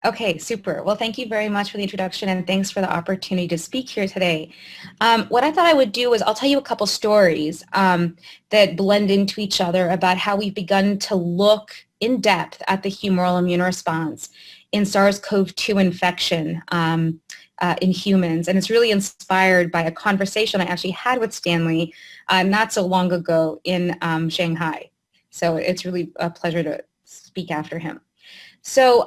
Okay, super. Well, thank you very much for the introduction and thanks for the opportunity to speak here today. What I thought I would do is I'll tell you a couple stories that blend into each other about how we've begun to look in depth at the humoral immune response in SARS-CoV-2 infection in humans. And it's really inspired by a conversation I actually had with Stanley not so long ago in Shanghai. So it's really a pleasure to speak after him. So,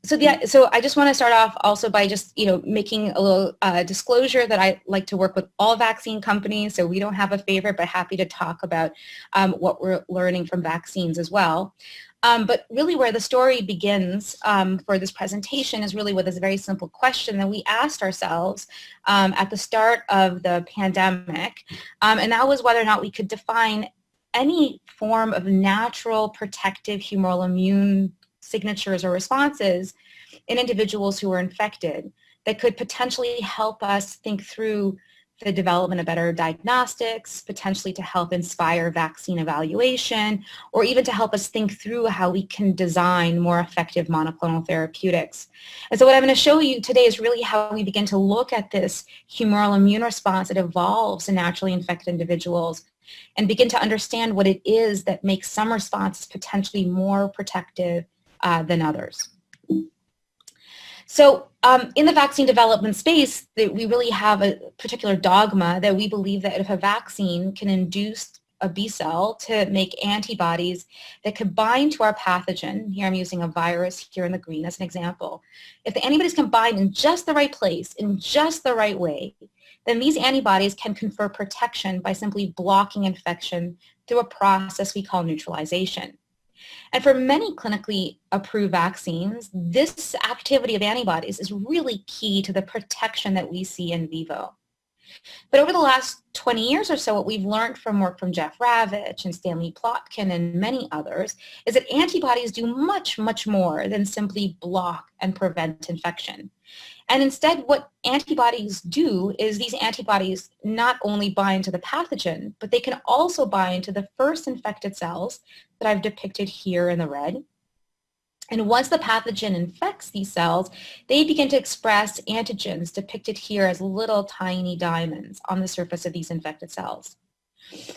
so I just want to start off also by just, making a little disclosure that I like to work with all vaccine companies. So we don't have a favorite, but happy to talk about what we're learning from vaccines as well. But really where the story begins for this presentation is really with this very simple question that we asked ourselves at the start of the pandemic. And that was whether or not we could define any form of natural protective humoral immune signatures or responses in individuals who were infected that could potentially help us think through the development of better diagnostics, potentially to help inspire vaccine evaluation, or even to help us think through how we can design more effective monoclonal therapeutics. And so what I'm going to show you today is really how we begin to look at this humoral immune response that evolves in naturally infected individuals and begin to understand what it is that makes some responses potentially more protective than others. So in the vaccine development space, we really have a particular dogma that we believe that if a vaccine can induce a B cell to make antibodies that could bind to our pathogen, here I'm using a virus here in the green as an example, if the antibodies can bind in just the right place, in just the right way, then these antibodies can confer protection by simply blocking infection through a process we call neutralization. And for many clinically approved vaccines, this activity of antibodies is really key to the protection that we see in vivo. But over the last 20 years or so, what we've learned from work from Jeff Ravitch and Stanley Plotkin and many others is that antibodies do much, much more than simply block and prevent infection. And instead, what antibodies do is these antibodies not only bind to the pathogen, but they can also bind to the first infected cells that I've depicted here in the red. And once the pathogen infects these cells, they begin to express antigens depicted here as little tiny diamonds on the surface of these infected cells.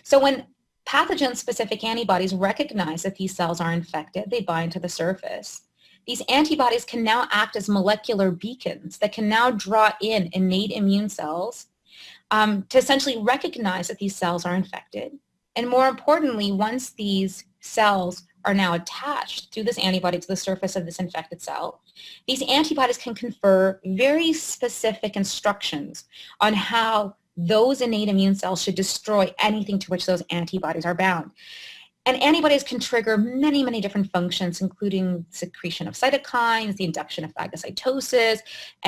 So when pathogen-specific antibodies recognize that these cells are infected, they bind to the surface. These antibodies can now act as molecular beacons that can now draw in innate immune cells to essentially recognize that these cells are infected. And more importantly, once these cells are now attached through this antibody to the surface of this infected cell, these antibodies can confer very specific instructions on how those innate immune cells should destroy anything to which those antibodies are bound. And antibodies can trigger many, many different functions, including secretion of cytokines, the induction of phagocytosis,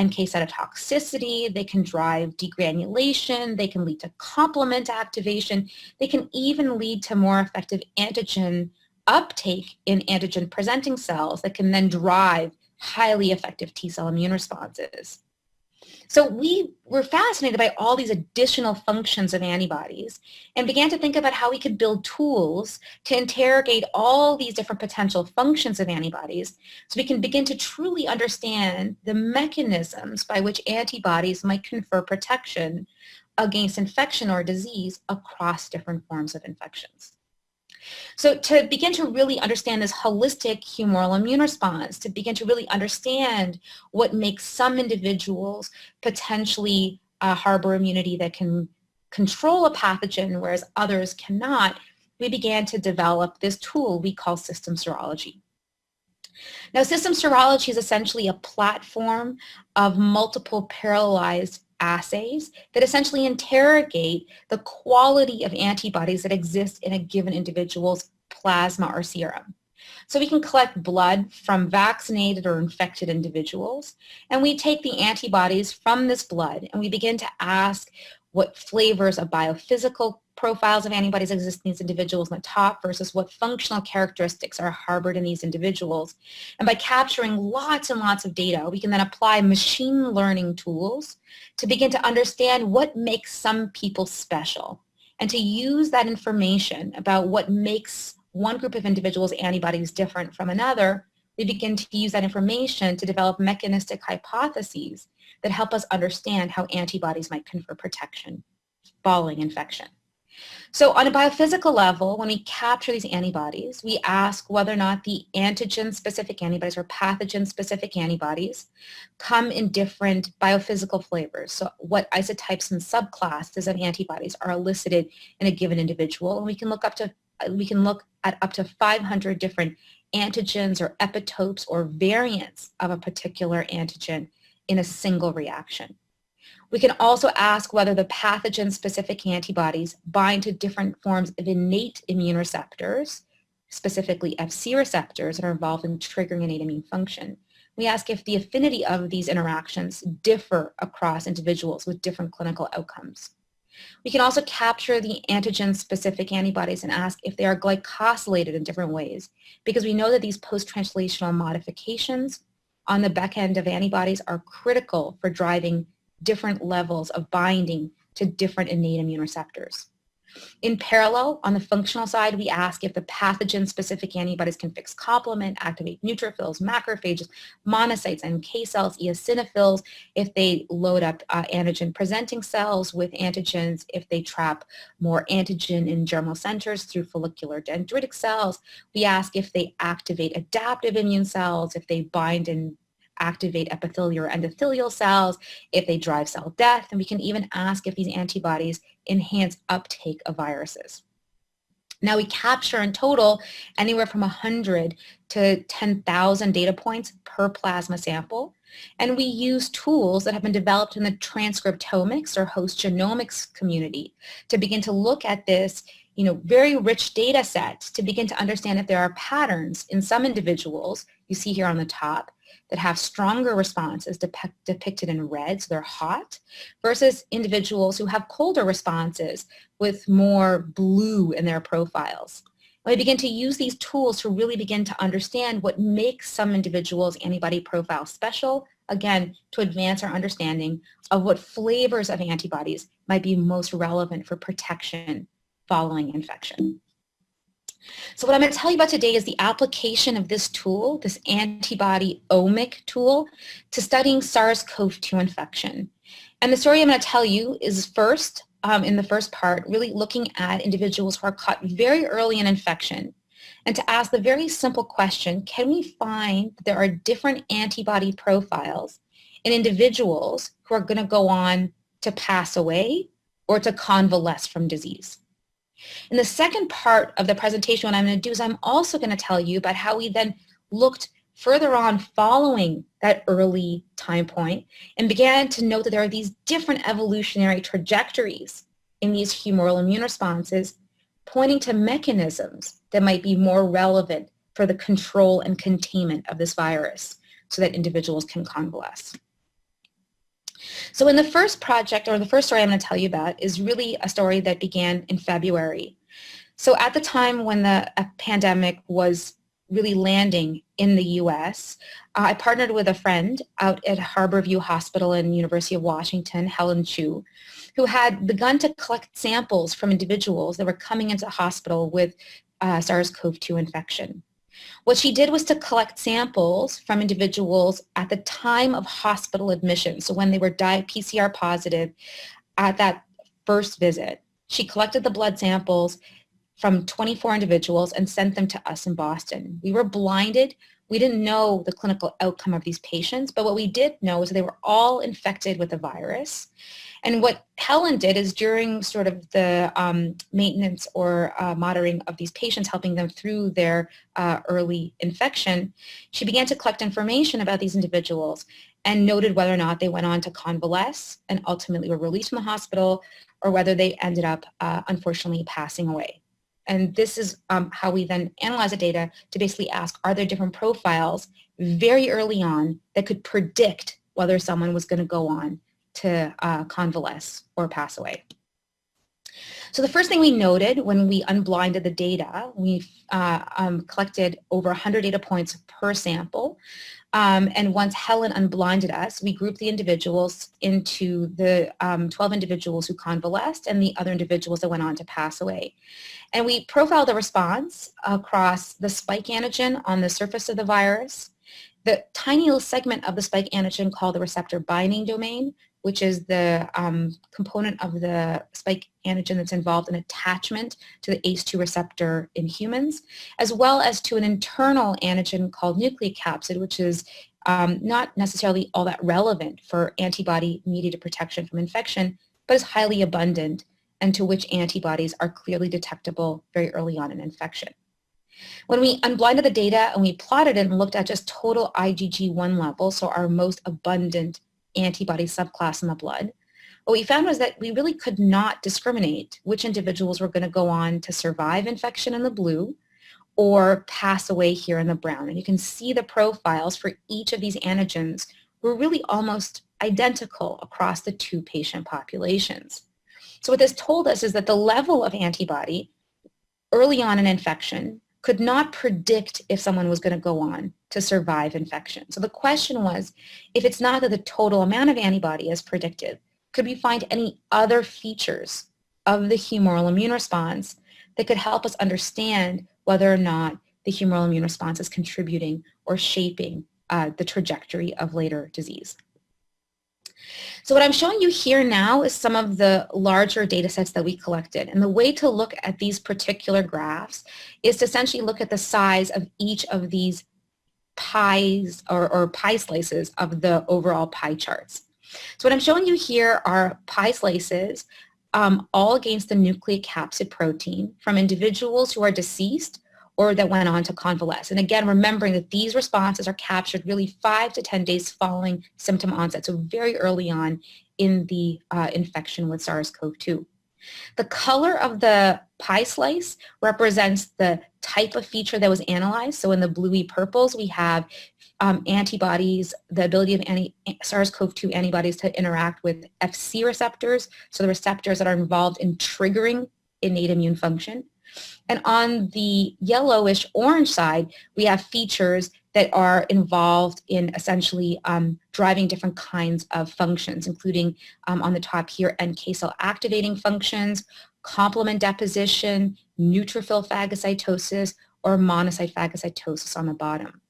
NK cytotoxicity. They can drive degranulation. They can lead to complement activation. They can even lead to more effective antigen uptake in antigen-presenting cells that can then drive highly effective T-cell immune responses. So we were fascinated by all these additional functions of antibodies and began to think about how we could build tools to interrogate all these different potential functions of antibodies so we can begin to truly understand the mechanisms by which antibodies might confer protection against infection or disease across different forms of infections. So to begin to really understand this holistic humoral immune response, to begin to really understand what makes some individuals potentially harbor immunity that can control a pathogen, whereas others cannot, we began to develop this tool we call system serology. Now, system serology is essentially a platform of multiple parallelized assays that essentially interrogate the quality of antibodies that exist in a given individual's plasma or serum. So we can collect blood from vaccinated or infected individuals, and we take the antibodies from this blood and we begin to ask what flavors of biophysical profiles of antibodies exist in these individuals in the top versus what functional characteristics are harbored in these individuals. And by capturing lots and lots of data, we can then apply machine learning tools to begin to understand what makes some people special and to use that information about what makes one group of individuals' antibodies different from another. we begin to use that information to develop mechanistic hypotheses that help us understand how antibodies might confer protection following infection. So on a biophysical level, when we capture these antibodies, we ask whether or not the antigen-specific antibodies or pathogen-specific antibodies come in different biophysical flavors. So what isotypes and subclasses of antibodies are elicited in a given individual. And we can look at up to 500 different antigens or epitopes or variants of a particular antigen in a single reaction. We can also ask whether the pathogen-specific antibodies bind to different forms of innate immune receptors, specifically Fc receptors that are involved in triggering innate immune function. We ask if the affinity of these interactions differ across individuals with different clinical outcomes. We can also capture the antigen-specific antibodies and ask if they are glycosylated in different ways, because we know that these post-translational modifications on the back end of antibodies are critical for driving different levels of binding to different innate immune receptors. In parallel, on the functional side, we ask if the pathogen-specific antibodies can fix complement, activate neutrophils, macrophages, monocytes, NK cells, eosinophils, if they load up antigen-presenting cells with antigens, if they trap more antigen in germinal centers through follicular dendritic cells. We ask if they activate adaptive immune cells, if they bind and activate epithelial or endothelial cells, if they drive cell death, and we can even ask if these antibodies enhance uptake of viruses. Now we capture in total anywhere from 100 to 10,000 data points per plasma sample, and we use tools that have been developed in the transcriptomics or host genomics community to begin to look at this very rich data set to begin to understand if there are patterns in some individuals, you see here on the top, that have stronger responses depicted in red, so they're hot, versus individuals who have colder responses with more blue in their profiles. We begin to use these tools to really begin to understand what makes some individuals' antibody profile special, again, to advance our understanding of what flavors of antibodies might be most relevant for protection following infection. So what I'm going to tell you about today is the application of this tool, this antibody omic tool, to studying SARS-CoV-2 infection. And the story I'm going to tell you is first, in the first part, really looking at individuals who are caught very early in infection and to ask the very simple question, can we find that there are different antibody profiles in individuals who are going to go on to pass away or to convalesce from disease? In the second part of the presentation, what I'm going to do is I'm also going to tell you about how we then looked further on following that early time point and began to note that there are these different evolutionary trajectories in these humoral immune responses, pointing to mechanisms that might be more relevant for the control and containment of this virus so that individuals can convalesce. So in the first project, or the first story I'm going to tell you about, is really a story that began in February. So at the time when the pandemic was really landing in the U.S., I partnered with a friend out at Harborview Hospital in University of Washington, Helen Chu, who had begun to collect samples from individuals that were coming into hospital with SARS-CoV-2 infection. What she did was to collect samples from individuals at the time of hospital admission, so when they were PCR positive at that first visit. She collected the blood samples from 24 individuals and sent them to us in Boston. We were blinded. We didn't know the clinical outcome of these patients, but what we did know is they were all infected with the virus. And what Helen did is during sort of the maintenance or monitoring of these patients, helping them through their early infection, she began to collect information about these individuals and noted whether or not they went on to convalesce and ultimately were released from the hospital, or whether they ended up, unfortunately, passing away. And this is how we then analyze the data to basically ask, are there different profiles very early on that could predict whether someone was going to go on to convalesce or pass away. So the first thing we noted when we unblinded the data, we collected over 100 data points per sample. And once Helen unblinded us, we grouped the individuals into the 12 individuals who convalesced and the other individuals that went on to pass away. And we profiled the response across the spike antigen on the surface of the virus, the tiny little segment of the spike antigen called the receptor binding domain, which is the component of the spike antigen that's involved in attachment to the ACE2 receptor in humans, as well as to an internal antigen called nucleocapsid, which is not necessarily all that relevant for antibody-mediated protection from infection, but is highly abundant and to which antibodies are clearly detectable very early on in infection. When we unblinded the data and we plotted it and looked at just total IgG1 levels, so our most abundant antibody subclass in the blood, what we found was that we really could not discriminate which individuals were going to go on to survive infection in the blue or pass away here in the brown. And you can see the profiles for each of these antigens were really almost identical across the two patient populations. So what this told us is that the level of antibody early on in infection could not predict if someone was going to go on to survive infection. So the question was, if it's not that the total amount of antibody is predictive, could we find any other features of the humoral immune response that could help us understand whether or not the humoral immune response is contributing or shaping the trajectory of later disease? So what I'm showing you here now is some of the larger data sets that we collected. And the way to look at these particular graphs is to essentially look at the size of each of these pies or pie slices of the overall pie charts. So what I'm showing you here are pie slices all against the nucleocapsid protein from individuals who are deceased or that went on to convalesce. And again, remembering that these responses are captured really 5 to 10 days following symptom onset, so very early on in the infection with SARS-CoV-2. The color of the pie slice represents the type of feature that was analyzed. So in the bluey purples, we have antibodies, the ability of SARS-CoV-2 antibodies to interact with Fc receptors, so the receptors that are involved in triggering innate immune function. And on the yellowish orange side, we have features that are involved in essentially driving different kinds of functions, including on the top here, NK cell activating functions, complement deposition, neutrophil phagocytosis, or monocyte phagocytosis on the bottom.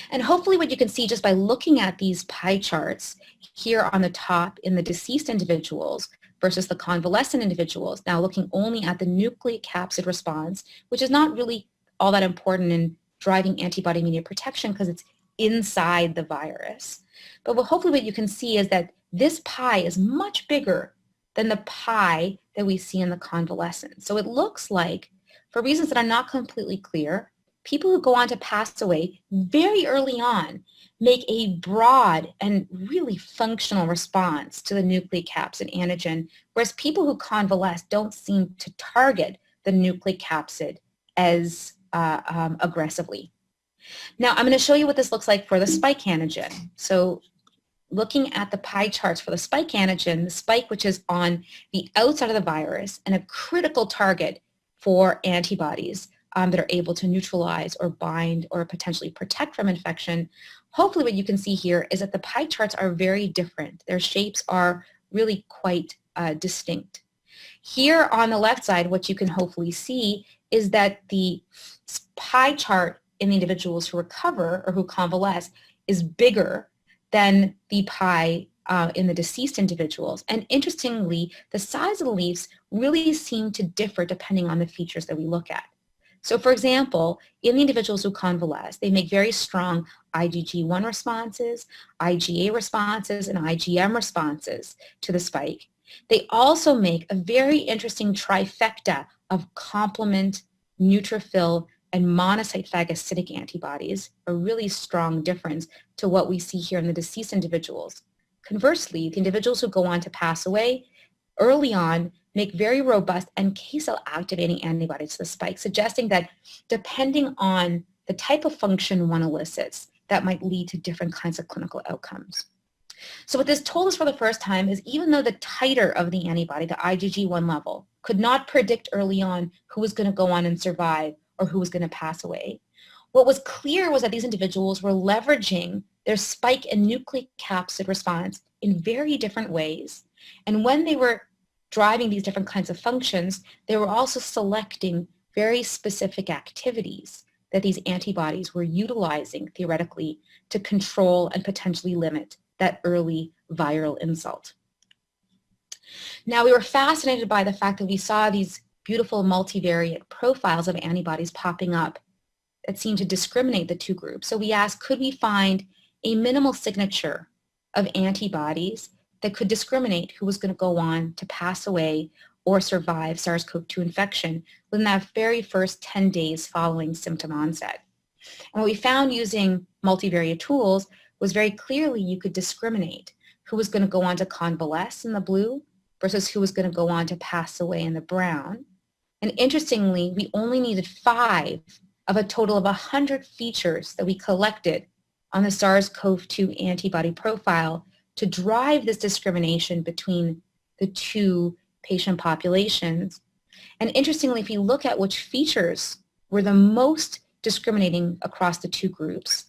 And hopefully what you can see just by looking at these pie charts here on the top in the deceased individuals versus the convalescent individuals, now looking only at the nucleocapsid response, which is not really all that important in driving antibody-mediated protection because it's inside the virus. But hopefully what you can see is that this pie is much bigger than the pie that we see in the convalescent. So it looks like, for reasons that are not completely clear, people who go on to pass away very early on make a broad and really functional response to the nucleocapsid antigen, whereas people who convalesce don't seem to target the nucleocapsid as aggressively. Now, I'm going to show you what this looks like for the spike antigen. So looking at the pie charts for the spike antigen, the spike which is on the outside of the virus and a critical target for antibodies that are able to neutralize or bind or potentially protect from infection, hopefully what you can see here is that the pie charts are very different. Their shapes are really quite distinct. Here on the left side, what you can hopefully see is that the pie chart in the individuals who recover or who convalesce is bigger than the pie in the deceased individuals. And interestingly, the size of the leaves really seem to differ depending on the features that we look at. So for example, in the individuals who convalesce, they make very strong IgG1 responses, IgA responses, and IgM responses to the spike. They also make a very interesting trifecta of complement, neutrophil, and monocyte phagocytic antibodies, a really strong difference to what we see here in the deceased individuals. Conversely, the individuals who go on to pass away early on make very robust NK cell activating antibodies to the spike, suggesting that depending on the type of function one elicits, that might lead to different kinds of clinical outcomes. So what this told us for the first time is even though the titer of the antibody, the IgG1 level, could not predict early on who was going to go on and survive or who was going to pass away, What was clear was that these individuals were leveraging their spike and nucleocapsid response in very different ways. And when they were driving these different kinds of functions, they were also selecting very specific activities that these antibodies were utilizing theoretically to control and potentially limit that early viral insult. Now, we were fascinated by the fact that we saw these beautiful multivariate profiles of antibodies popping up that seemed to discriminate the two groups. So we asked, could we find a minimal signature of antibodies that could discriminate who was going to go on to pass away or survive SARS-CoV-2 infection within that very first 10 days following symptom onset? And what we found using multivariate tools was very clearly you could discriminate who was going to go on to convalesce in the blue versus who was going to go on to pass away in the brown. And interestingly, we only needed 5 of a total of 100 features that we collected on the SARS-CoV-2 antibody profile to drive this discrimination between the two patient populations. And interestingly, if you look at which features were the most discriminating across the two groups,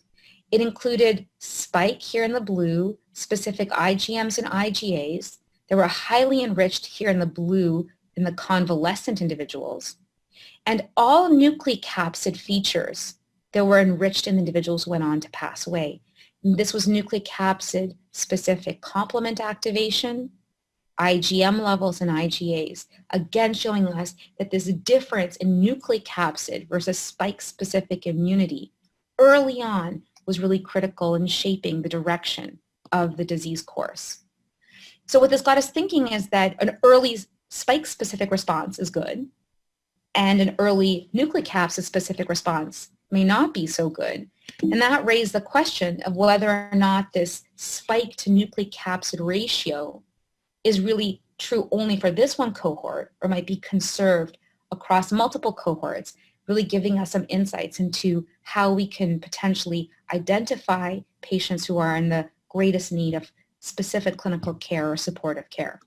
it included spike here in the blue, specific IgMs and IgAs that were highly enriched here in the blue in the convalescent individuals, and all nucleocapsid features that were enriched in individuals who went on to pass away. And this was nucleocapsid specific complement activation, IgM levels, and IgAs, again showing us that this difference in nucleocapsid versus spike-specific immunity early on was really critical in shaping the direction of the disease course. So what this got us thinking is that an early spike-specific response is good, and an early nucleocapsid-specific response may not be so good. And that raised the question of whether or not this spike to nucleocapsid ratio is really true only for this one cohort or might be conserved across multiple cohorts, really giving us some insights into how we can potentially identify patients who are in the greatest need of specific clinical care or supportive care.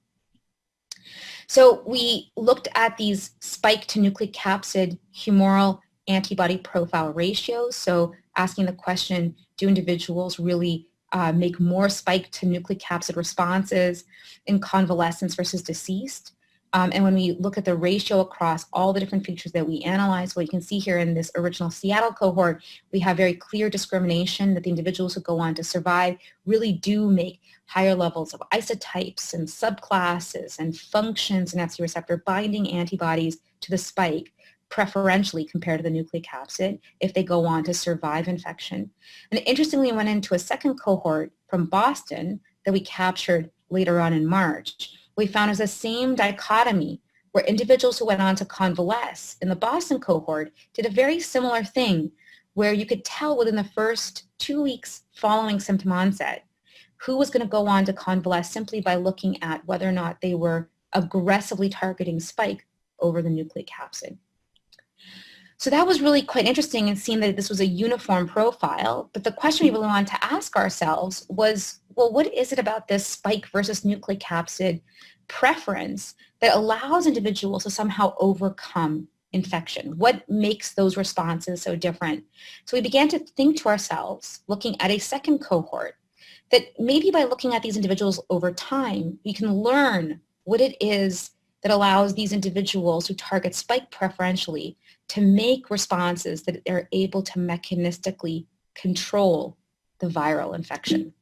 So we looked at these spike to nucleocapsid humoral antibody profile ratios. So asking the question, do individuals really make more spike to nucleocapsid responses in convalescence versus deceased? And when we look at the ratio across all the different features that we analyze, what you can see here in this original Seattle cohort, we have very clear discrimination that the individuals who go on to survive really do make higher levels of isotypes and subclasses and functions and Fc receptor binding antibodies to the spike, preferentially compared to the nucleocapsid if they go on to survive infection. And interestingly, we went into a second cohort from Boston that we captured later on in March. We found is the same dichotomy where individuals who went on to convalesce in the Boston cohort did a very similar thing where you could tell within the first 2 weeks following symptom onset who was going to go on to convalesce simply by looking at whether or not they were aggressively targeting spike over the nucleocapsid. So that was really quite interesting in seeing that this was a uniform profile, but the question we really wanted to ask ourselves was, well, what is it about this spike versus nucleocapsid preference that allows individuals to somehow overcome infection? What makes those responses so different? So we began to think to ourselves, looking at a second cohort, that maybe by looking at these individuals over time, we can learn what it is that allows these individuals who target spike preferentially to make responses that they're able to mechanistically control the viral infection.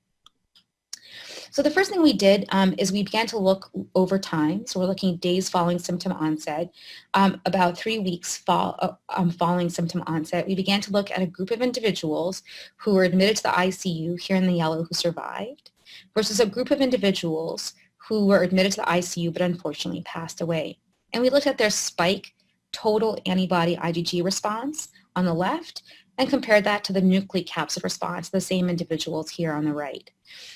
So the first thing we did is we began to look over time. So we're looking days following symptom onset, about 3 weeks following symptom onset. We began to look at a group of individuals who were admitted to the ICU, here in the yellow, who survived, versus a group of individuals who were admitted to the ICU but unfortunately passed away. And we looked at their spike total antibody IgG response on the left and compared that to the nucleocapsid response, the same individuals here on the right.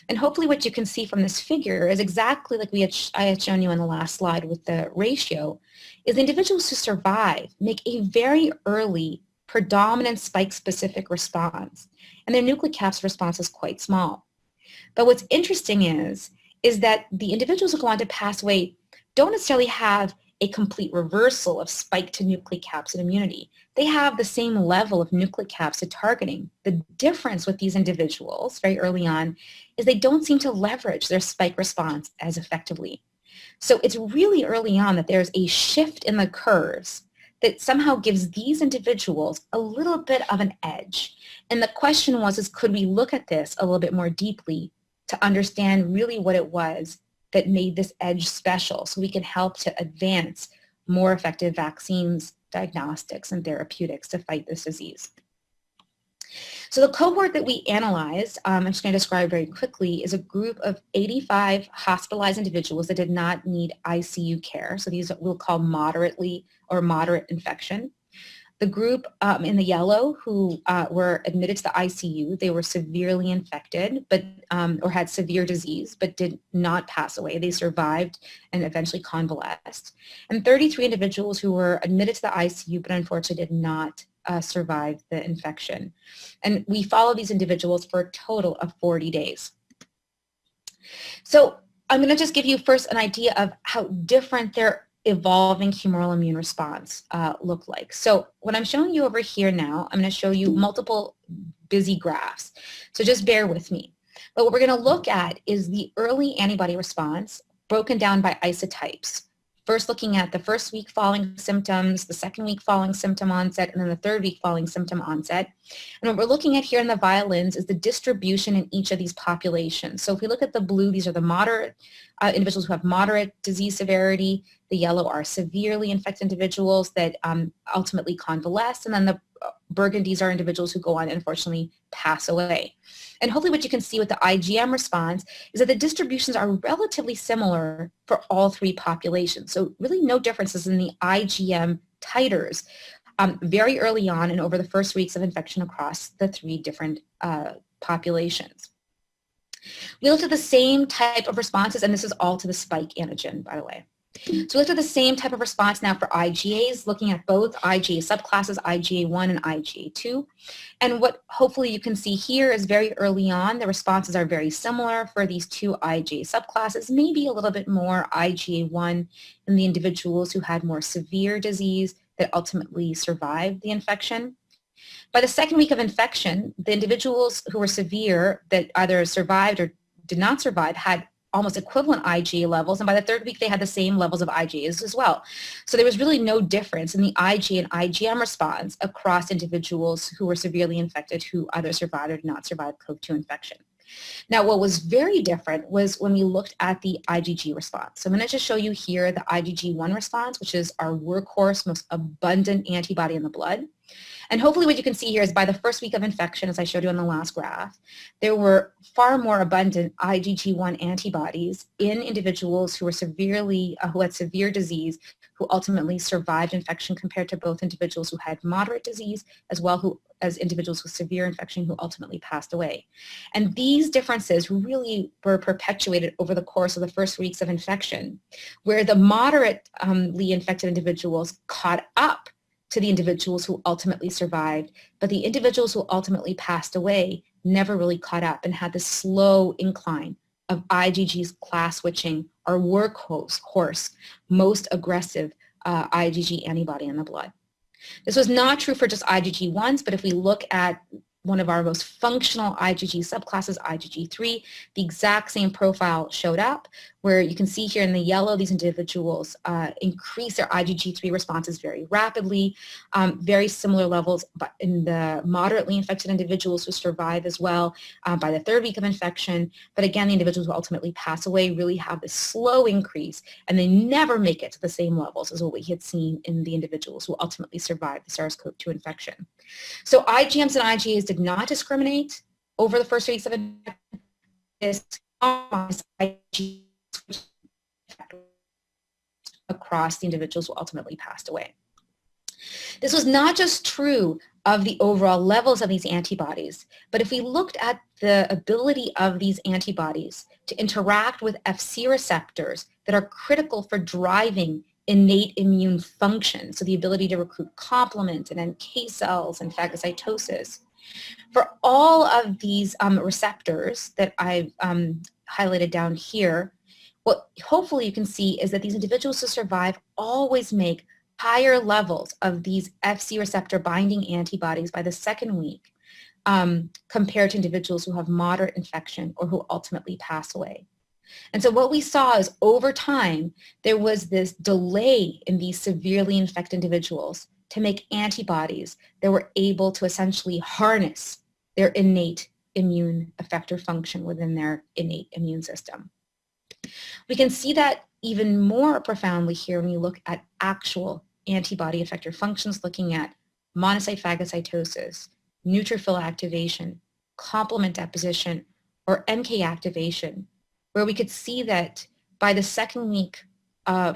And hopefully what you can see from this figure is exactly like I had shown you on the last slide with the ratio, is the individuals who survive make a very early predominant spike-specific response, and their nucleocapsid response is quite small. But what's interesting is that the individuals who go on to pass away don't necessarily have a complete reversal of spike to nucleocapsid immunity. They have the same level of nucleocapsid targeting. The difference with these individuals very early on is they don't seem to leverage their spike response as effectively. So it's really early on that there's a shift in the curves that somehow gives these individuals a little bit of an edge. And the question was, could we look at this a little bit more deeply to understand really what it was that made this edge special so we can help to advance more effective vaccines, diagnostics, and therapeutics to fight this disease. So the cohort that we analyzed, I'm just going to describe very quickly, is a group of 85 hospitalized individuals that did not need ICU care. So these we'll call moderate infection. The group in the yellow who were admitted to the ICU, they were severely infected or had severe disease but did not pass away. They survived and eventually convalesced. And 33 individuals who were admitted to the ICU but unfortunately did not survive the infection. And we followed these individuals for a total of 40 days. So I'm going to just give you first an idea of how different their evolving humoral immune response look like. So what I'm showing you over here now, I'm going to show you multiple busy graphs. So just bear with me. But what we're going to look at is the early antibody response broken down by isotypes. First looking at the first week following symptoms, the second week following symptom onset, and then the third week following symptom onset. And what we're looking at here in the violins is the distribution in each of these populations. So if we look at the blue, these are the moderate individuals who have moderate disease severity. The yellow are severely infected individuals that ultimately convalesce, and then the burgundies are individuals who go on and unfortunately pass away. And hopefully what you can see with the IgM response is that the distributions are relatively similar for all three populations. So really no differences in the IgM titers very early on and over the first weeks of infection across the three different populations. We looked at the same type of responses, and this is all to the spike antigen, by the way. So we looked at the same type of response now for IgAs, looking at both IgA subclasses, IgA1 and IgA2. And what hopefully you can see here is very early on, the responses are very similar for these two IgA subclasses, maybe a little bit more IgA1 in the individuals who had more severe disease that ultimately survived the infection. By the second week of infection, the individuals who were severe that either survived or did not survive had almost equivalent IgA levels, and by the third week they had the same levels of IgAs as well. So there was really no difference in the IgA and IgM response across individuals who were severely infected who either survived or did not survive CoV-2 infection. Now what was very different was when we looked at the IgG response. So I'm going to just show you here the IgG1 response, which is our workhorse, most abundant antibody in the blood. And hopefully what you can see here is by the first week of infection, as I showed you on the last graph, there were far more abundant IgG1 antibodies in individuals who were who had severe disease, who ultimately survived infection compared to both individuals who had moderate disease as well as individuals with severe infection who ultimately passed away. And these differences really were perpetuated over the course of the first weeks of infection, where the moderately infected individuals caught up to the individuals who ultimately survived, but the individuals who ultimately passed away never really caught up and had this slow incline of IgG's class switching, our workhorse, most aggressive IgG antibody in the blood. This was not true for just IgG1s, but if we look at one of our most functional IgG subclasses, IgG3, the exact same profile showed up, where you can see here in the yellow, these individuals increase their IgG3 responses very rapidly, very similar levels in the moderately infected individuals who survive as well by the third week of infection. But again, the individuals who ultimately pass away really have this slow increase, and they never make it to the same levels as what we had seen in the individuals who ultimately survived the SARS-CoV-2 infection. So IgMs and IgAs did not discriminate over the first weeks of infection. Across the individuals who ultimately passed away. This was not just true of the overall levels of these antibodies, but if we looked at the ability of these antibodies to interact with Fc receptors that are critical for driving innate immune function, so the ability to recruit complement and NK cells and phagocytosis. For all of these receptors that I've highlighted down here, what hopefully you can see is that these individuals who survive always make higher levels of these Fc receptor binding antibodies by the second week compared to individuals who have moderate infection or who ultimately pass away. And so what we saw is over time, there was this delay in these severely infected individuals to make antibodies that were able to essentially harness their innate immune effector function within their innate immune system. We can see that even more profoundly here when you look at actual antibody effector functions, looking at monocyte phagocytosis, neutrophil activation, complement deposition, or NK activation, where we could see that by the second week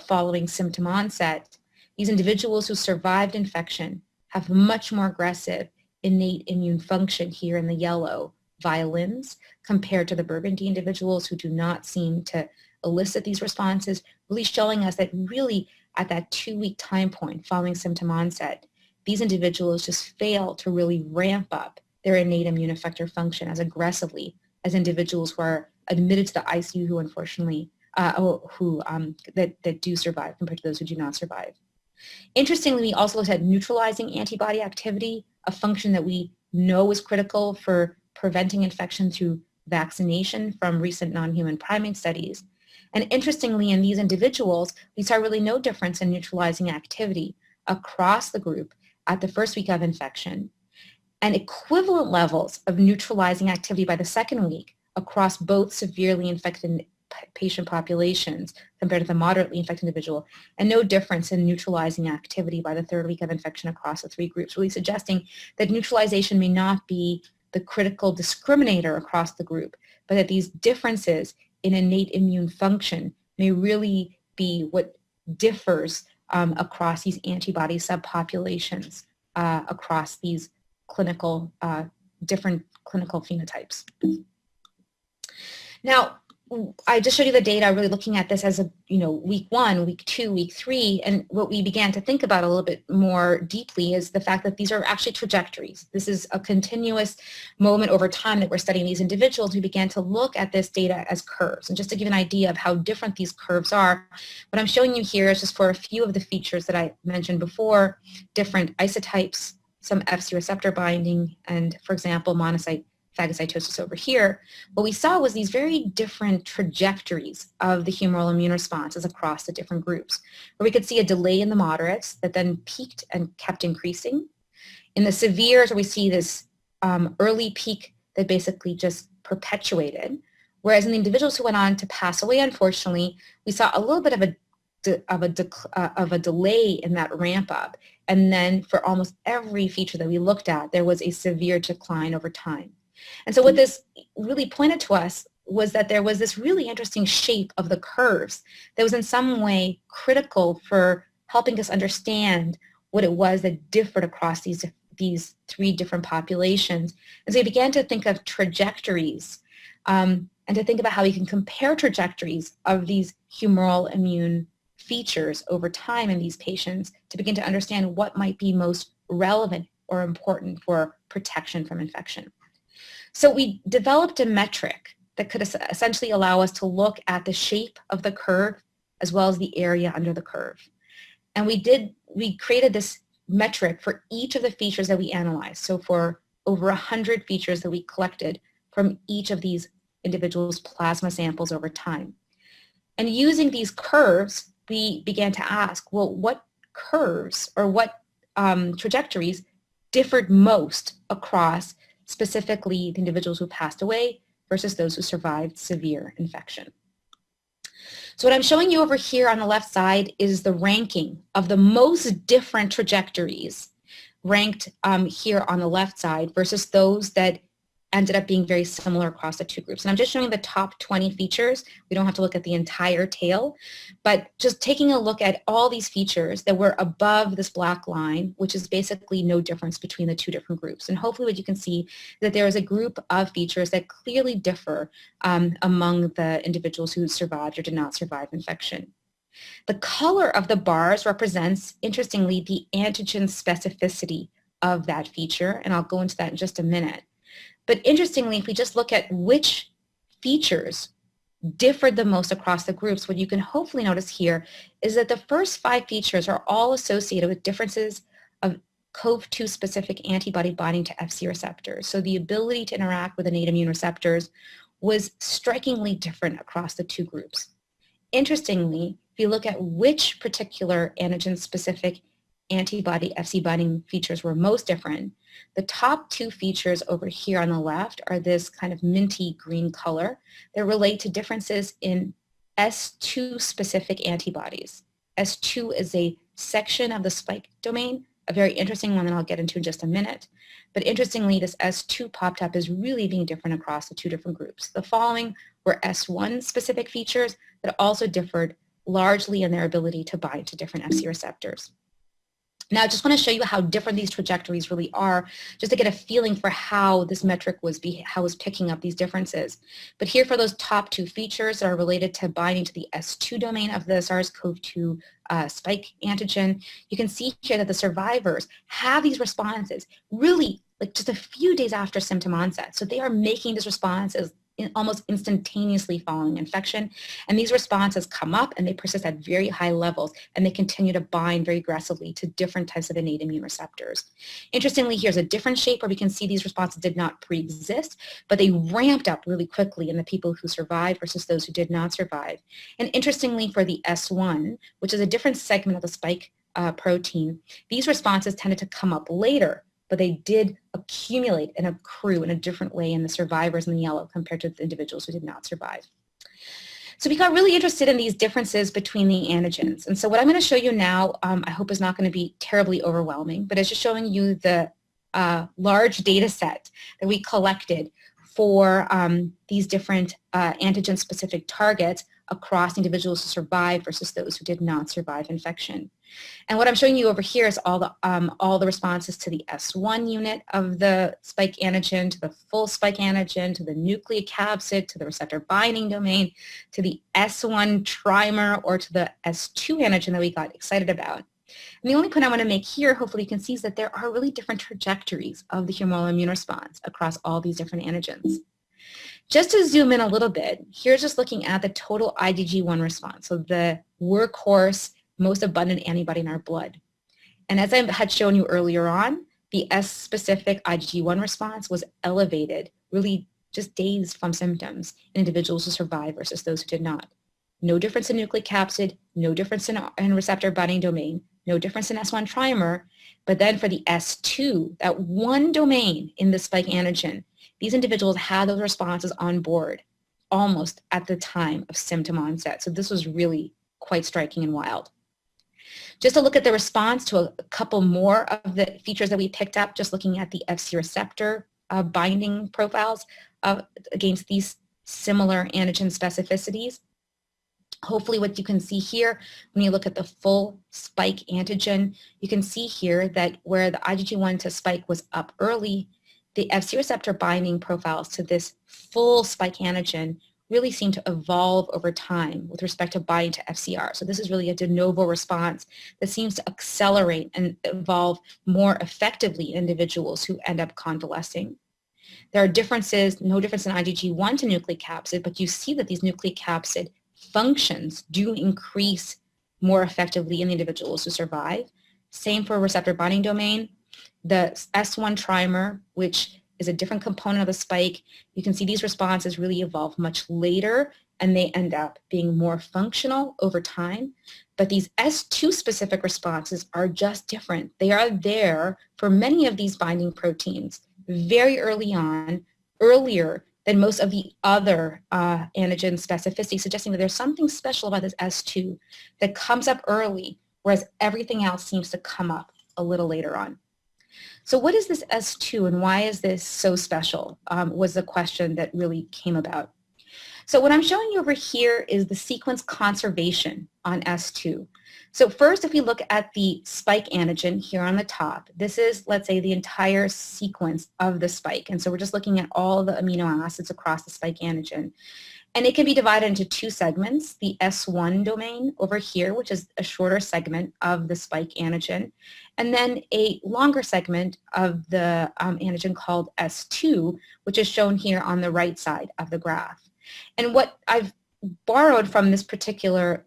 following symptom onset, these individuals who survived infection have much more aggressive innate immune function here in the yellow violins compared to the Burgundy individuals who do not seem to elicit these responses, really showing us that really at that 2-week time point following symptom onset, these individuals just fail to really ramp up their innate immune effector function as aggressively as individuals who are admitted to the ICU who unfortunately, that do survive compared to those who do not survive. Interestingly, we also looked at neutralizing antibody activity, a function that we know is critical for preventing infection through vaccination from recent non-human primate studies. And interestingly, in these individuals, we saw really no difference in neutralizing activity across the group at the first week of infection, and equivalent levels of neutralizing activity by the second week across both severely infected patient populations compared to the moderately infected individual, and no difference in neutralizing activity by the third week of infection across the three groups, really suggesting that neutralization may not be the critical discriminator across the group, but that these differences in innate immune function may really be what differs across these antibody subpopulations across these clinical, different clinical phenotypes. Now, I just showed you the data, really looking at this as a, week 1, week 2, week 3, and what we began to think about a little bit more deeply is the fact that these are actually trajectories. This is a continuous moment over time that we're studying these individuals. We began to look at this data as curves. And just to give an idea of how different these curves are, what I'm showing you here is just for a few of the features that I mentioned before, different isotypes, some Fc receptor binding, and for example, monocyte phagocytosis over here. What we saw was these very different trajectories of the humoral immune responses across the different groups, where we could see a delay in the moderates that then peaked and kept increasing. In the severes, where we see this early peak that basically just perpetuated, whereas in the individuals who went on to pass away, unfortunately, we saw a little bit of a delay in that ramp up. And then for almost every feature that we looked at, there was a severe decline over time. And so what this really pointed to us was that there was this really interesting shape of the curves that was in some way critical for helping us understand what it was that differed across these three different populations. And so we began to think of trajectories and to think about how we can compare trajectories of these humoral immune features over time in these patients to begin to understand what might be most relevant or important for protection from infection. So we developed a metric that could essentially allow us to look at the shape of the curve as well as the area under the curve. And we created this metric for each of the features that we analyzed. So for over 100 features that we collected from each of these individuals' plasma samples over time. And using these curves, we began to ask, well, what curves or what trajectories differed most across specifically the individuals who passed away versus those who survived severe infection. So what I'm showing you over here on the left side is the ranking of the most different trajectories ranked here on the left side versus those that ended up being very similar across the two groups. And I'm just showing the top 20 features. We don't have to look at the entire tail, but just taking a look at all these features that were above this black line, which is basically no difference between the two different groups. And hopefully what you can see is that there is a group of features that clearly differ among the individuals who survived or did not survive infection. The color of the bars represents, interestingly, the antigen specificity of that feature, and I'll go into that in just a minute. But interestingly, if we just look at which features differed the most across the groups, what you can hopefully notice here is that the first 5 features are all associated with differences of COV2 specific antibody binding to Fc receptors. So the ability to interact with innate immune receptors was strikingly different across the 2 groups. Interestingly, if you look at which particular antigen-specific antibody Fc binding features were most different, the top 2 features over here on the left are this kind of minty green color that relate to differences in S2 specific antibodies. S2 is a section of the spike domain, a very interesting one that I'll get into in just a minute. But interestingly, this S2 popped up as really being different across the 2 different groups. The following were S1 specific features that also differed largely in their ability to bind to different Fc receptors. Now, I just want to show you how different these trajectories really are, just to get a feeling for how this metric was picking up these differences. But here for those top 2 features that are related to binding to the S2 domain of the SARS-CoV-2 spike antigen, you can see here that the survivors have these responses really like just a few days after symptom onset. So they are making these responses almost instantaneously following infection. And these responses come up and they persist at very high levels, and they continue to bind very aggressively to different types of innate immune receptors. Interestingly, here's a different shape where we can see these responses did not pre-exist, but they ramped up really quickly in the people who survived versus those who did not survive. And interestingly, for the S1, which is a different segment of the spike protein, these responses tended to come up later, but they did accumulate and accrue in a different way in the survivors in the yellow compared to the individuals who did not survive. So we got really interested in these differences between the antigens. And so what I'm going to show you now, I hope is not going to be terribly overwhelming, but it's just showing you the large data set that we collected for these different antigen-specific targets across individuals who survived versus those who did not survive infection. And what I'm showing you over here is all the responses to the S1 unit of the spike antigen, to the full spike antigen, to the nucleocapsid, to the receptor binding domain, to the S1 trimer, or to the S2 antigen that we got excited about. And the only point I want to make here, hopefully you can see, is that there are really different trajectories of the humoral immune response across all these different antigens. Just to zoom in a little bit, here's just looking at the total IgG1 response, so the workhorse, most abundant antibody in our blood. And as I had shown you earlier on, the S-specific IgG1 response was elevated really just days from symptoms in individuals who survived versus those who did not. No difference in nucleocapsid, no difference in receptor binding domain, no difference in S1 trimer, but then for the S2, that one domain in the spike antigen, these individuals had those responses on board almost at the time of symptom onset. So this was really quite striking and wild. Just to look at the response to a couple more of the features that we picked up, just looking at the Fc receptor binding profiles against these similar antigen specificities. Hopefully what you can see here, when you look at the full spike antigen, you can see here that where the IgG1 to spike was up early, the Fc receptor binding profiles to this full spike antigen really seem to evolve over time with respect to binding to FCR. So this is really a de novo response that seems to accelerate and evolve more effectively in individuals who end up convalescing. There are differences, no difference in IgG1 to nucleocapsid, but you see that these nucleocapsid functions do increase more effectively in the individuals who survive. Same for receptor binding domain. The S1 trimer, which is a different component of the spike, you can see these responses really evolve much later and they end up being more functional over time. But these S2 specific responses are just different. They are there for many of these binding proteins very early on, earlier than most of the other antigen specificity, suggesting that there's something special about this S2 that comes up early, whereas everything else seems to come up a little later on. So what is this S2 and why is this so special was the question that really came about. So what I'm showing you over here is the sequence conservation on S2. So first, if we look at the spike antigen here on the top, this is, let's say, the entire sequence of the spike. And so we're just looking at all the amino acids across the spike antigen. And it can be divided into 2 segments, the S1 domain over here, which is a shorter segment of the spike antigen, and then a longer segment of the antigen called S2, which is shown here on the right side of the graph. And what I've borrowed from this particular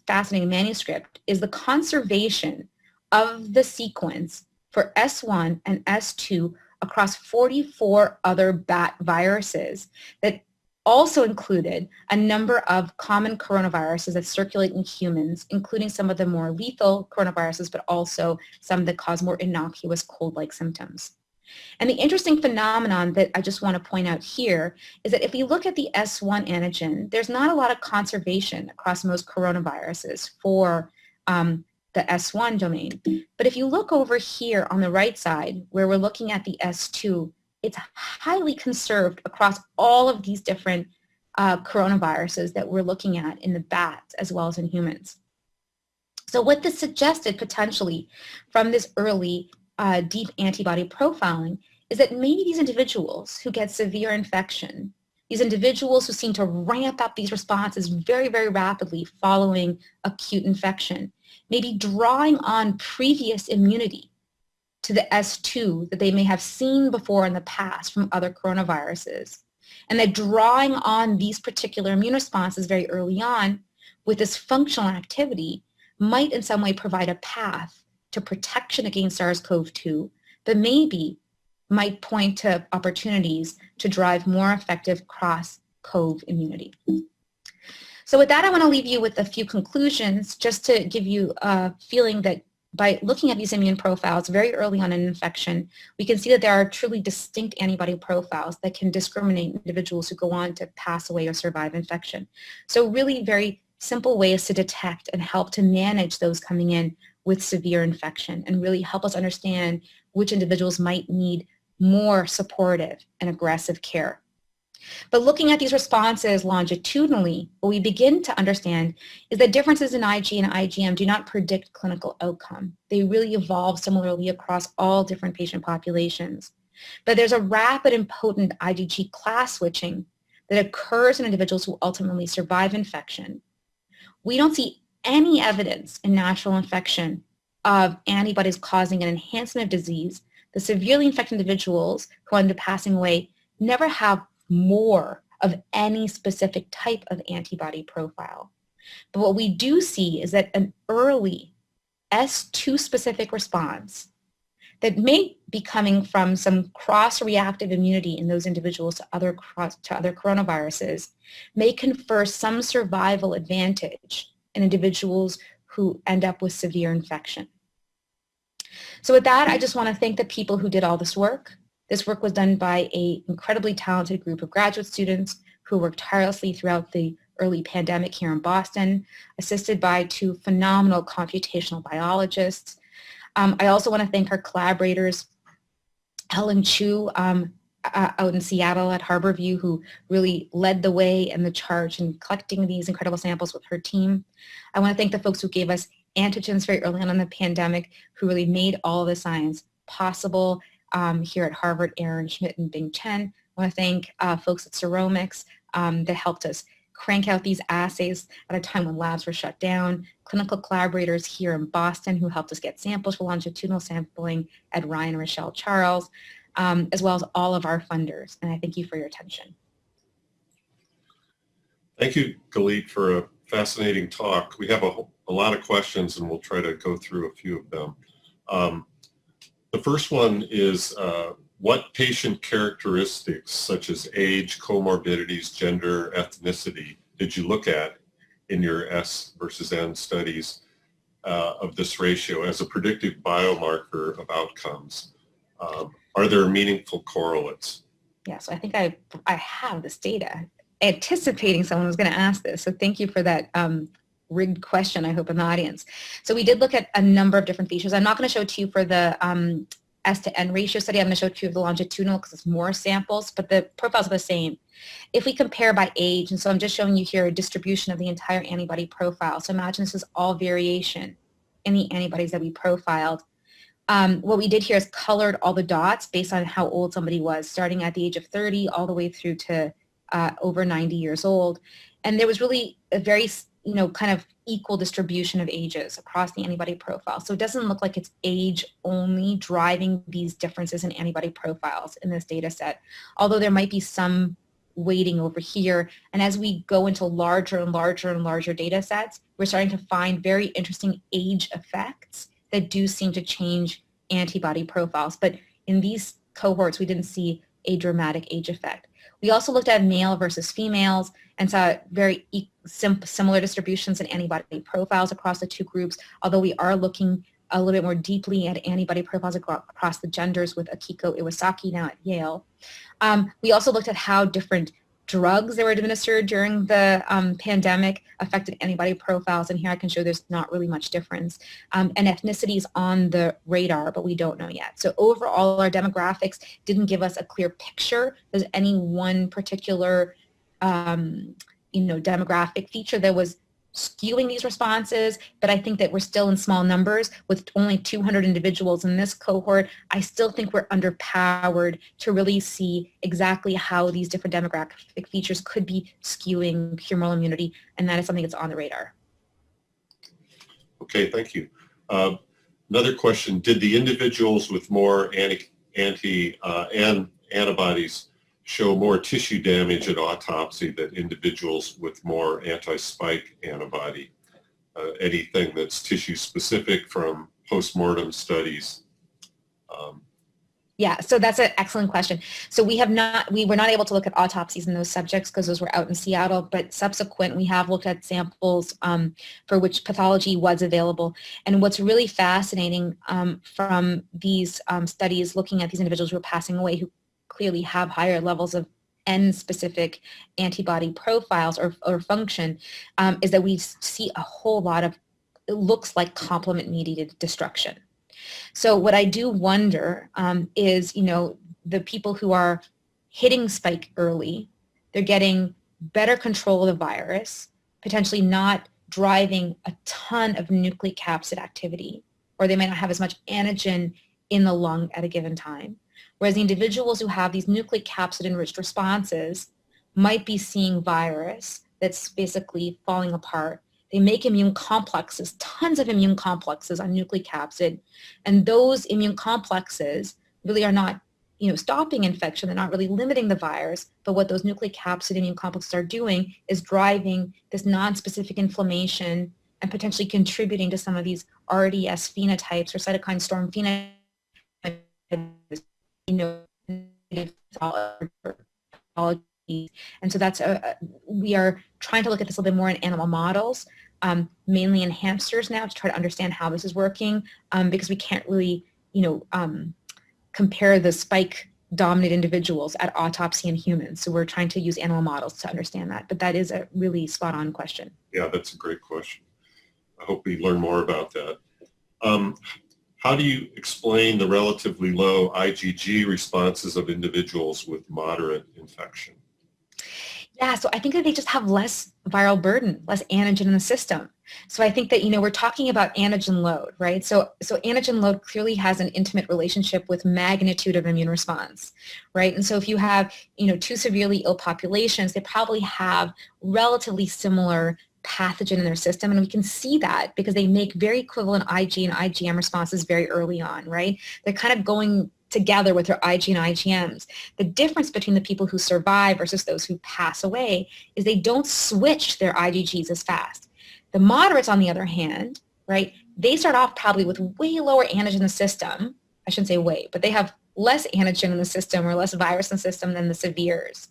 fascinating manuscript is the conservation of the sequence for S1 and S2 across 44 other bat viruses that also included a number of common coronaviruses that circulate in humans, including some of the more lethal coronaviruses, but also some that cause more innocuous cold-like symptoms. And the interesting phenomenon that I just want to point out here is that if we look at the S1 antigen, there's not a lot of conservation across most coronaviruses for the S1 domain. But if you look over here on the right side, where we're looking at the S2, it's highly conserved across all of these different coronaviruses that we're looking at in the bats as well as in humans. So what this suggested potentially from this early deep antibody profiling is that maybe these individuals who get severe infection, these individuals who seem to ramp up these responses very, very rapidly following acute infection, may be drawing on previous immunity to the S2 that they may have seen before in the past from other coronaviruses. And that drawing on these particular immune responses very early on with this functional activity might in some way provide a path to protection against SARS-CoV-2, but maybe might point to opportunities to drive more effective cross-CoV immunity. So with that, I want to leave you with a few conclusions just to give you a feeling that by looking at these immune profiles very early on in infection, we can see that there are truly distinct antibody profiles that can discriminate individuals who go on to pass away or survive infection. So really very simple ways to detect and help to manage those coming in with severe infection and really help us understand which individuals might need more supportive and aggressive care. But looking at these responses longitudinally, what we begin to understand is that differences in Ig and IgM do not predict clinical outcome. They really evolve similarly across all different patient populations. But there's a rapid and potent IgG class switching that occurs in individuals who ultimately survive infection. We don't see any evidence in natural infection of antibodies causing an enhancement of disease. The severely infected individuals who end up passing away never have more of any specific type of antibody profile. But what we do see is that an early S2 specific response that may be coming from some cross-reactive immunity in those individuals to other coronaviruses may confer some survival advantage in individuals who end up with severe infection. So with that, I just want to thank the people who did all this work. This work was done by an incredibly talented group of graduate students who worked tirelessly throughout the early pandemic here in Boston, assisted by two phenomenal computational biologists. I also want to thank our collaborators, Helen Chu out in Seattle at Harborview, who really led the way and the charge in collecting these incredible samples with her team. I want to thank the folks who gave us antigens very early on in the pandemic, who really made all of the science possible here at Harvard, Aaron Schmidt and Bing Chen. I want to thank folks at Seromics that helped us crank out these assays at a time when labs were shut down, clinical collaborators here in Boston who helped us get samples for longitudinal sampling at Ryan and Rochelle Charles, as well as all of our funders. And I thank you for your attention. Thank you, Galit, for a fascinating talk. We have a lot of questions and we'll try to go through a few of them. The first one is, what patient characteristics such as age, comorbidities, gender, ethnicity did you look at in your S versus N studies of this ratio as a predictive biomarker of outcomes? Are there meaningful correlates? Yeah, so I think I have this data, anticipating someone was going to ask this. So thank you for that rigged question, I hope, in the audience. So we did look at a number of different features. I'm not going to show it to you for the S to N ratio study. I'm going to show it to you for the longitudinal because it's more samples, but the profiles are the same. If we compare by age, and so I'm just showing you here a distribution of the entire antibody profile. So imagine this is all variation in the antibodies that we profiled. What we did here is colored all the dots based on how old somebody was, starting at the age of 30 all the way through to over 90 years old. And there was really a very, kind of equal distribution of ages across the antibody profile. So it doesn't look like it's age only driving these differences in antibody profiles in this data set, although there might be some waiting over here. And as we go into larger and larger and larger data sets, we're starting to find very interesting age effects that do seem to change antibody profiles. But in these cohorts, we didn't see a dramatic age effect. We also looked at male versus females and saw very similar distributions in antibody profiles across the two groups, although we are looking a little bit more deeply at antibody profiles across the genders with Akiko Iwasaki now at Yale. We also looked at how different drugs that were administered during the pandemic affected antibody profiles, and here I can show there's not really much difference. And ethnicity is on the radar, but we don't know yet. So overall, our demographics didn't give us a clear picture. There's any one particular demographic feature that was skewing these responses, but I think that we're still in small numbers with only 200 individuals in this cohort. I still think we're underpowered to really see exactly how these different demographic features could be skewing humoral immunity, and that is something that's on the radar. Okay, thank you. Another question, did the individuals with more antibodies show more tissue damage at autopsy than individuals with more anti-spike antibody? Anything that's tissue specific from post-mortem studies? Yeah, so that's an excellent question. So we were not able to look at autopsies in those subjects because those were out in Seattle, but subsequent we have looked at samples for which pathology was available. And what's really fascinating from these studies looking at these individuals who are passing away who clearly have higher levels of N-specific antibody profiles or function is that we see a whole lot of, it looks like complement-mediated destruction. So what I do wonder is, the people who are hitting spike early, they're getting better control of the virus, potentially not driving a ton of nucleic capsid activity, or they might not have as much antigen in the lung at a given time. Whereas the individuals who have these nucleic capsid enriched responses might be seeing virus that's basically falling apart. They make immune complexes, tons of immune complexes on nucleic capsid, and those immune complexes really are not, stopping infection. They're not really limiting the virus, but what those nucleic capsid immune complexes are doing is driving this non-specific inflammation and potentially contributing to some of these RDS phenotypes or cytokine storm phenotypes. And so that's we are trying to look at this a little bit more in animal models, mainly in hamsters now, to try to understand how this is working, because we can't really compare the spike dominant individuals at autopsy in humans. So we're trying to use animal models to understand that, but that is a really spot on question. Yeah, that's a great question. I hope we learn more about that. How do you explain the relatively low IgG responses of individuals with moderate infection? Yeah, so I think that they just have less viral burden, less antigen in the system. So I think that, we're talking about antigen load, right? So antigen load clearly has an intimate relationship with magnitude of immune response, right? And so if you have, two severely ill populations, they probably have relatively similar pathogen in their system, and we can see that because they make very equivalent Ig and IgM responses very early on, right? They're kind of going together with their Ig and IgMs. The difference between the people who survive versus those who pass away is they don't switch their IgGs as fast. The moderates, on the other hand, right, they start off probably with way lower antigen in the system. I shouldn't say way, but they have less antigen in the system or less virus in the system than the severes.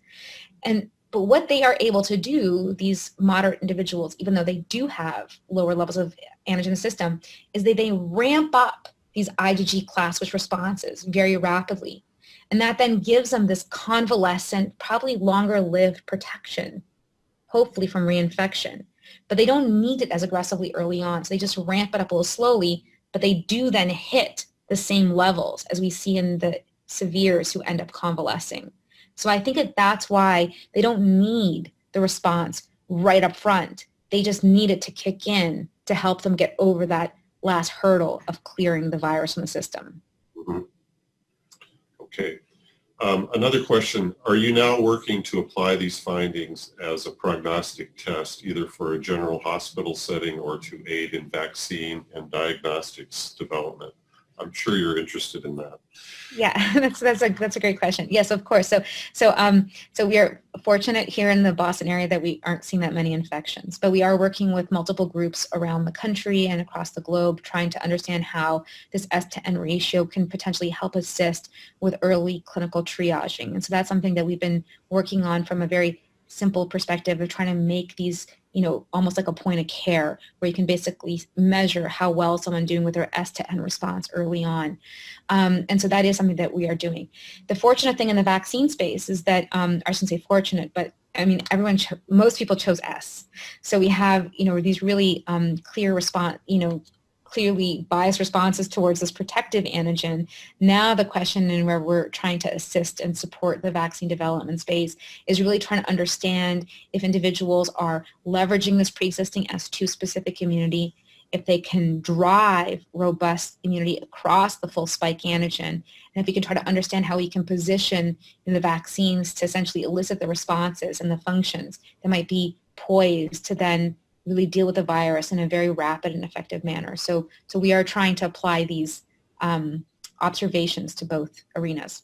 But what they are able to do, these moderate individuals, even though they do have lower levels of antigen in the system, is they ramp up these IgG class switch responses very rapidly. And that then gives them this convalescent, probably longer-lived protection, hopefully from reinfection. But they don't need it as aggressively early on, so they just ramp it up a little slowly, but they do then hit the same levels as we see in the severes who end up convalescing. So I think that's why they don't need the response right up front. They just need it to kick in to help them get over that last hurdle of clearing the virus from the system. Mm-hmm. Okay. Another question, are you now working to apply these findings as a prognostic test, either for a general hospital setting or to aid in vaccine and diagnostics development? I'm sure you're interested in that. Yeah, that's a great question. Yes, of course. So we are fortunate here in the Boston area that we aren't seeing that many infections, but we are working with multiple groups around the country and across the globe, trying to understand how this S to N ratio can potentially help assist with early clinical triaging. And so that's something that we've been working on from a very simple perspective of trying to make these, almost like a point of care where you can basically measure how well someone's doing with their S to N response early on. And so that is something that we are doing. The fortunate thing in the vaccine space is that, I shouldn't say fortunate, but I mean, most people chose S. So we have, these really clear response, clearly biased responses towards this protective antigen. Now the question, and where we're trying to assist and support the vaccine development space, is really trying to understand if individuals are leveraging this pre-existing S2 specific immunity, if they can drive robust immunity across the full spike antigen, and if we can try to understand how we can position in the vaccines to essentially elicit the responses and the functions that might be poised to then really deal with the virus in a very rapid and effective manner. So we are trying to apply these observations to both arenas.